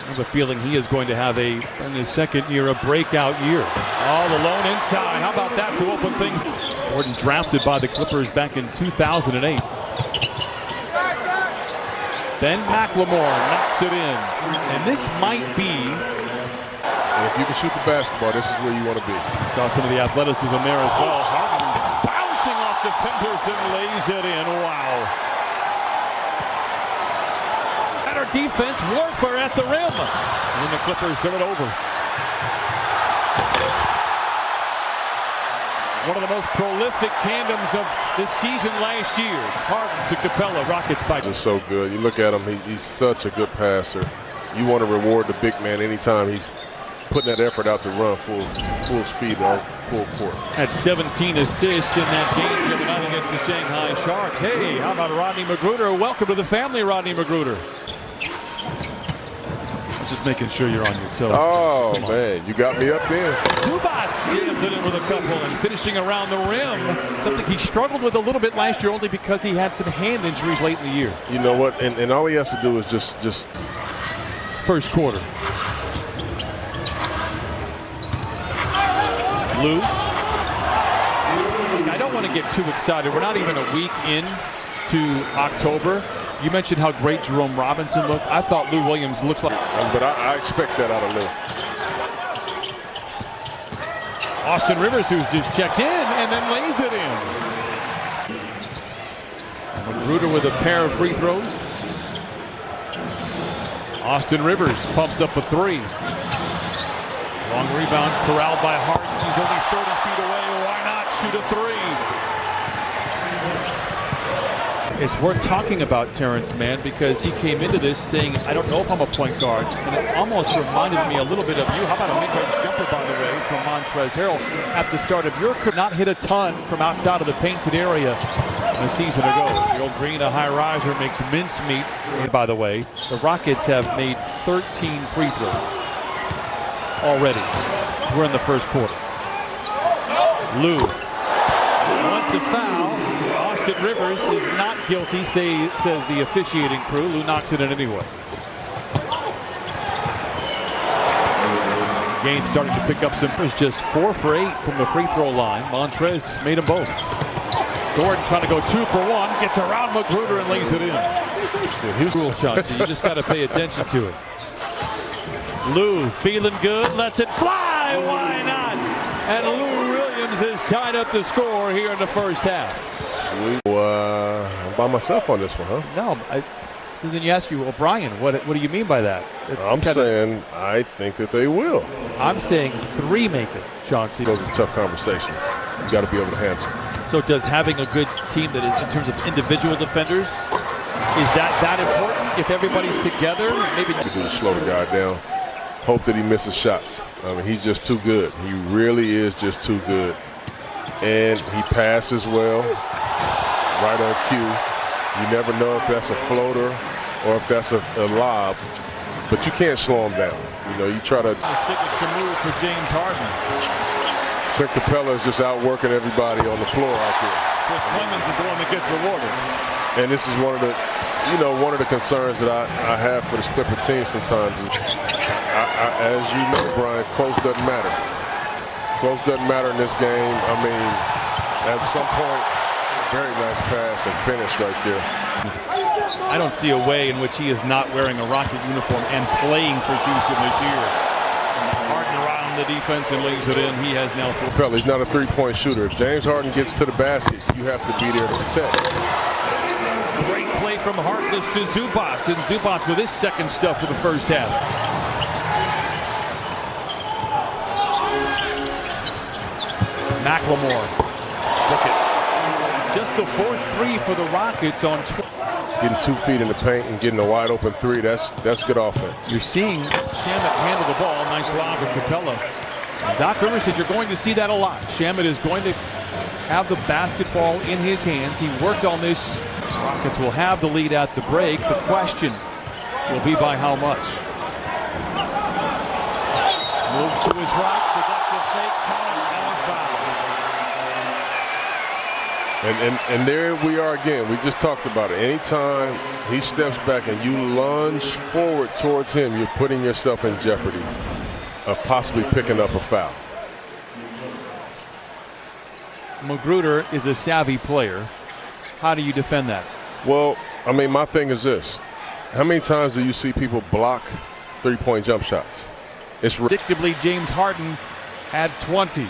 I have a feeling he is going to have in his second year, a breakout year. All alone inside. How about that to open things? Gordon drafted by the Clippers back in 2008. Ben McLemore knocks it in. And this might be... And if you can shoot the basketball, this is where you want to be. Saw some of the athleticism there as well. Harden bouncing off defenders and lays it in. Wow. Better defense, warfare at the rim. And then the Clippers turn it over. One of the most prolific tandems of this season last year. Harden to Capella, Rockets by. Just so good. You look at him, he's such a good passer. You want to reward the big man anytime he's putting that effort out to run full speed on full court. Had 17 assists in that game the other night against the Shanghai Sharks. Hey, how about Rodney McGruder? Welcome to the family, Rodney McGruder. Just making sure you're on your toes. Oh, man, you got me up there. Zubac jams it in with a couple and finishing around the rim. Something he struggled with a little bit last year only because he had some hand injuries late in the year. You know what? And all he has to do is just first quarter. Lou. I don't want to get too excited. We're not even a week into October. You mentioned how great Jerome Robinson looked. I thought Lou Williams looks like... But I expect that out of Lou. Austin Rivers, who's just checked in and then lays it in. Magruder with a pair of free throws. Austin Rivers pumps up a three. Long rebound, corralled by Harden. He's only 30 feet away. Why not shoot a three? It's worth talking about Terrence Mann because he came into this saying, I don't know if I'm a point guard. And it almost reminded me a little bit of you. How about a mid-range jumper, by the way, from Montrezl Harrell at the start of your career. Not hit a ton from outside of the painted area a season ago. The old Green, a high riser, makes mincemeat. And by the way, the Rockets have made 13 free throws already. We're in the first quarter. Lou wants a foul. Austin Rivers is not guilty, says the officiating crew. Lou knocks it in anyway. Game starting to pick up some. Just 4 for 8 from the free throw line. Montrez made them both. Gordon trying to go 2 for 1. Gets around Magruder and lays it in. Here's rule shot, so you just got to pay attention to it. Lou feeling good, lets it fly. Why not? And Lou Williams has tied up the score here in the first half. I'm by myself on this one, huh? No, then you ask you, well, Brian, what do you mean by that? I'm saying I think that they will. I'm saying 3 make it, Chauncey. Those are tough conversations. You got to be able to handle. So does having a good team that is in terms of individual defenders, is that important if everybody's together? Maybe you do to slow the guy down. Hope that he misses shots. I mean, he's just too good. He really is just too good. And he passes well, right on cue. You never know if that's a floater or if that's a lob, but you can't slow him down. You know, you try to... signature move for James Harden. Clint Capella is just outworking everybody on the floor out there. Chris Clemens is the one that gets rewarded. And this is one of the concerns that I have for this Clipper team sometimes. As you know, Brian, close doesn't matter. Close doesn't matter in this game. I mean, at some point, very nice pass and finish right there. I don't see a way in which he is not wearing a Rocket uniform and playing for Houston this year. Harden around the defense and lays it in. He has now 4. Capella, he's not a three-point shooter. If James Harden gets to the basket, you have to be there to protect. Great play from Harkless to Zubac, and Zubac with his second stuff for the first half. McLemore, look at just the 4th 3 for the Rockets on 12. Getting 2 feet in the paint and getting a wide open 3, that's good offense. You're seeing Shamet handle the ball. Nice lob with Capella. And Doc Rivers said you're going to see that a lot. Shamet is going to have the basketball in his hands. He worked on this. Rockets will have the lead at the break. The question will be by how much. Moves to his right, seductive fake, count, and a foul. And there we are again. We just talked about it. Anytime he steps back and you lunge forward towards him, you're putting yourself in jeopardy of possibly picking up a foul. Magruder is a savvy player. How do you defend that? Well, I mean, my thing is this. How many times do you see people block three-point jump shots? It's predictably James Harden had 20.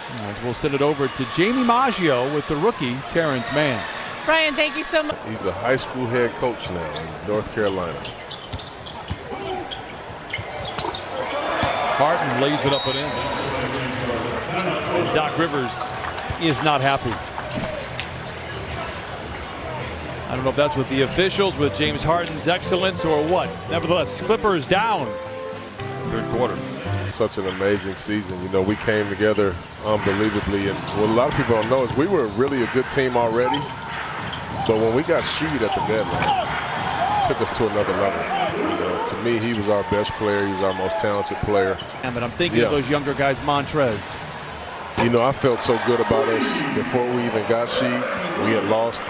As we'll send it over to Jamie Maggio with the rookie, Terrence Mann. Brian, thank you so much. He's a high school head coach now in North Carolina. Harden lays it up and in. Doc Rivers is not happy. I don't know if that's with the officials, with James Harden's excellence, or what. Nevertheless, Clippers down. Third quarter. Such an amazing season. You know, we came together unbelievably, and what a lot of people don't know is we were really a good team already, but when we got Sheed at the deadline, it took us to another level. You know, to me, he was our best player. He was our most talented player. But I'm thinking of those younger guys, Montrez. You know, I felt so good about us before we even got Sheed. We had lost,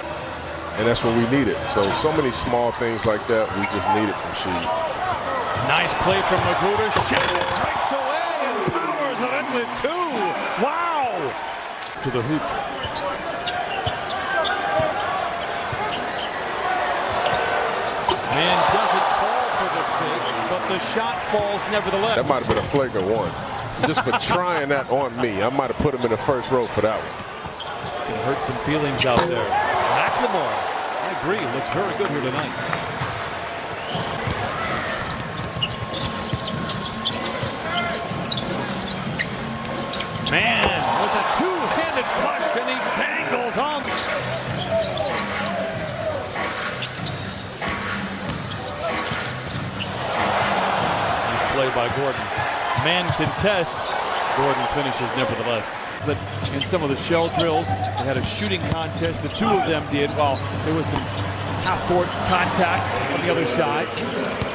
and that's what we needed. So many small things like that we just needed from Sheed. Nice play from Magruder. Breaks away and powers it in with two. Wow! To the hoop. Man doesn't fall for the fake, but the shot falls nevertheless. That might have been a flagrant one. Just for trying that on me, I might have put him in the first row for that one. It hurt some feelings out there. McLemore, I agree, looks very good here tonight. Man, with a two-handed flush, and he dangles on. Nice play by Gordon. Man contests. Gordon finishes nevertheless. But in some of the shell drills, they had a shooting contest. The two of them did. Well, there was some half-court contact on the other side.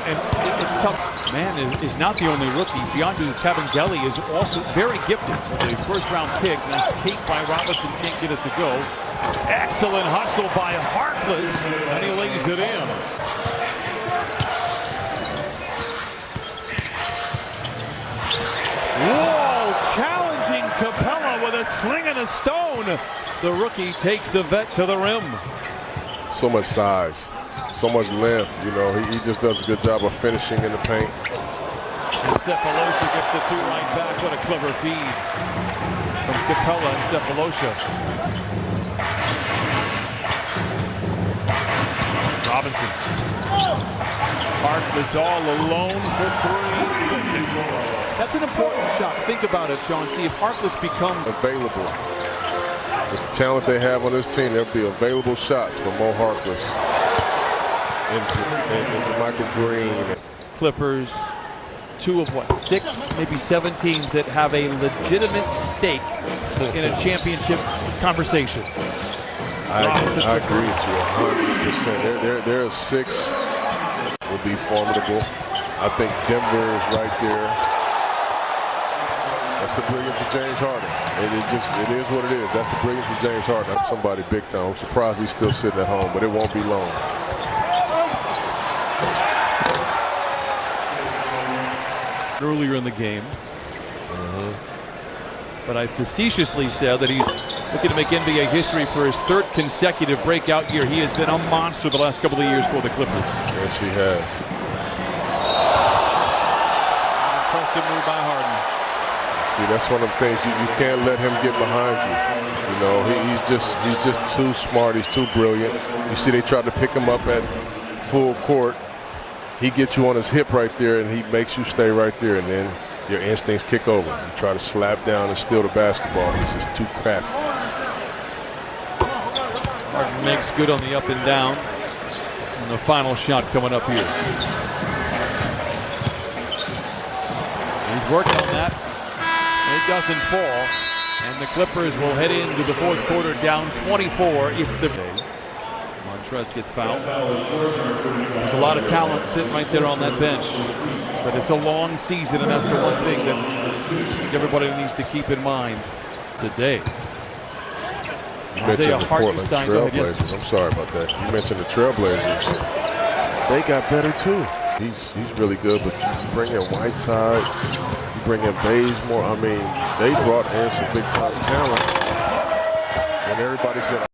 And it's tough. Man is not the only rookie. Beyondu Kabengele is also very gifted with a first-round pick. Nice take by Robinson, can't get it to go. Excellent hustle by Harkless, and he lays it in. Whoa, challenging Capella with a sling and a stone. The rookie takes the vet to the rim. So much size. So much length, you know, he just does a good job of finishing in the paint. And Cephalosha gets the two right back. What a clever feed from Capella and Cephalosha. Robinson. Harkless all alone for three. That's an important shot. Think about it, Sean. See if Harkless becomes available. With the talent they have on this team, there'll be available shots for Mo Harkless. Into Michael Green. Clippers, two of what, 6, maybe 7 teams that have a legitimate stake in a championship conversation. I agree with you 100%. There are 6 will be formidable. I think Denver is right there. That's the brilliance of James Harden. It is what it is. That's the brilliance of James Harden. I'm somebody big time. I'm surprised he's still sitting at home, but it won't be long. Earlier in the game. But I facetiously said that he's looking to make NBA history for his 3rd consecutive breakout year. He has been a monster the last couple of years for the Clippers. Yes, he has. Impressive move by Harden. See, that's one of the things you can't let him get behind you. You know, he's just too smart. He's too brilliant. You see, they tried to pick him up at full court. He gets you on his hip right there, and he makes you stay right there, and then your instincts kick over. You try to slap down and steal the basketball. He's just too crafty. Harden makes good on the up and down. And the final shot coming up here. He's working on that. It doesn't fall. And the Clippers will head into the 4th quarter down 24. It's the Montrez gets fouled. There's a lot of talent sitting right there on that bench. But it's a long season, and that's the one thing that everybody needs to keep in mind today. You mentioned the Portland Hartenstein, go ahead, yes. Trailblazers. I'm sorry about that. You mentioned the Trailblazers. They got better too. He's really good, but you bring in Whiteside, you bring in Bazemore. I mean, they brought in some big time talent. When everybody said,